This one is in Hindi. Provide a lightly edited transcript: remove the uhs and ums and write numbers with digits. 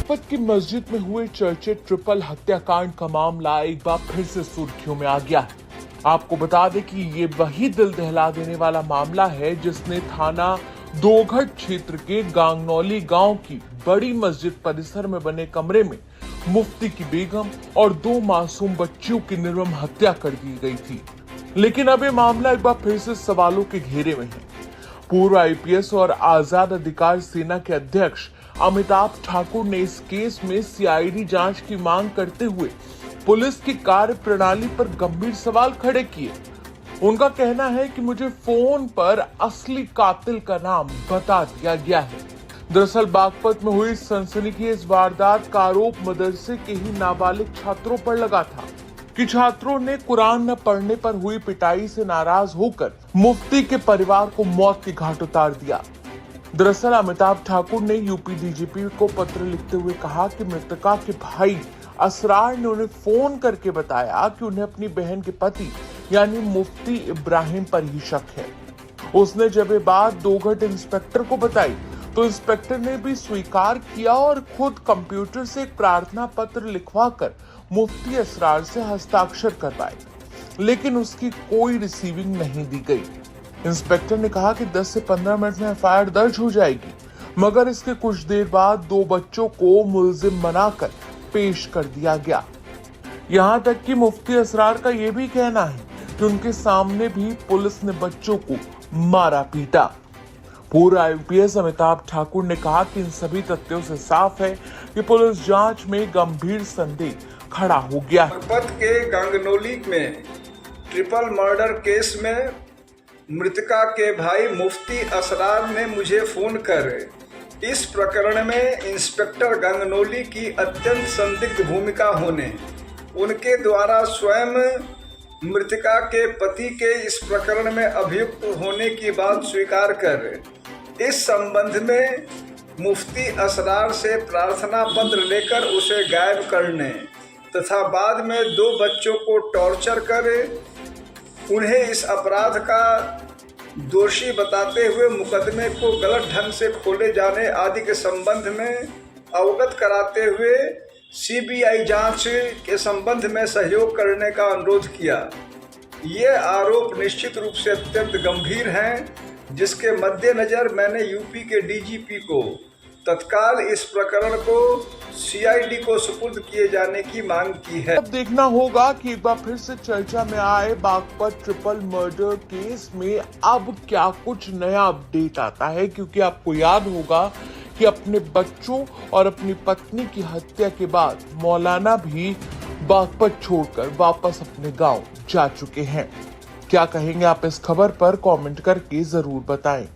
बागपत की मस्जिद में हुए चर्चित ट्रिपल हत्याकांड का मामला एक बार फिर से सुर्खियों में आ गया है। आपको बता दें कि ये वही दिल दहला देने वाला मामला है जिसने थाना दोघट क्षेत्र के गांगनौली गांव की बड़ी मस्जिद परिसर में बने कमरे में मुफ्ती की बेगम और 2 मासूम बच्चियों की निर्मम हत्या कर दी गई थी। लेकिन अब ये मामला एक बार फिर से सवालों के घेरे में है। पूर्व आईपीएस और आजाद अधिकार सेना के अध्यक्ष अमिताभ ठाकुर ने इस केस में सीआईडी जांच की मांग करते हुए पुलिस की कार्य प्रणाली पर गंभीर सवाल खड़े किए। उनका कहना है कि मुझे फोन पर असली कातिल का नाम बता दिया गया है। दरअसल बागपत में हुई सनसनीखेज वारदात का आरोप मदरसे के ही नाबालिग छात्रों पर लगा था कि छात्रों ने कुरान न पढ़ने पर हुई पिटाई से नाराज होकर मुफ्ती के परिवार को मौत के घाट उतार दिया। दरअसल अमिताभ ठाकुर ने यूपी डीजीपी को पत्र लिखते हुए कहा कि मृतका के भाई असरार ने उन्हें फोन करके बताया कि उन्हें अपनी बहन के पति यानी मुफ्ती इब्राहिम पर ही शक है। उसने जब ये बात दोघट इंस्पेक्टर को बताई तो इंस्पेक्टर ने भी स्वीकार किया और खुद कंप्यूटर से एक प्रार्थना पत्र लिखवाकर मुफ्ती असरार से हस्ताक्षर करवाए, लेकिन उसकी कोई रिसीविंग नहीं दी गई। इंस्पेक्टर ने कहा कि 10 से 15 मिनट में एफआईआर दर्ज हो जाएगी, मगर इसके कुछ देर बाद 2 बच्चों को मुलजिम बनाकर पेश कर दिया गया। यहाँ तक कि मुफ्ती असरार का यह भी कहना है कि उनके सामने भी पुलिस ने बच्चों को मारा पीटा। पूर्व आईपीएस अमिताभ ठाकुर ने कहा कि इन सभी तथ्यों से साफ है कि पुलिस जांच में गंभीर संदेह खड़ा हो गया है। बागपत के गांगनौली में ट्रिपल मर्डर केस में मृतका के भाई मुफ्ती असरार ने मुझे फोन कर इस प्रकरण में इंस्पेक्टर गांगनौली की अत्यंत संदिग्ध भूमिका होने, उनके द्वारा स्वयं मृतका के पति के इस प्रकरण में अभियुक्त होने की बात स्वीकार कर इस संबंध में मुफ्ती असरार से प्रार्थना पत्र लेकर उसे गायब करने तथा बाद में 2 बच्चों को टॉर्चर कर उन्हें इस अपराध का दोषी बताते हुए मुकदमे को गलत ढंग से खोले जाने आदि के संबंध में अवगत कराते हुए सीबीआई जांच के संबंध में सहयोग करने का अनुरोध किया। ये आरोप निश्चित रूप से अत्यंत गंभीर हैं, जिसके मद्देनजर मैंने यूपी के डीजीपी को तत्काल इस प्रकरण को सीआईडी को सुपुर्द किए जाने की मांग की है। अब देखना होगा कि एक बार फिर से चर्चा में आए बागपत ट्रिपल मर्डर केस में अब क्या कुछ नया अपडेट आता है, क्योंकि आपको याद होगा कि अपने बच्चों और अपनी पत्नी की हत्या के बाद मौलाना भी बागपत छोड़कर वापस अपने गांव जा चुके हैं। क्या कहेंगे आप इस खबर पर? कमेंट करके जरूर बताएं।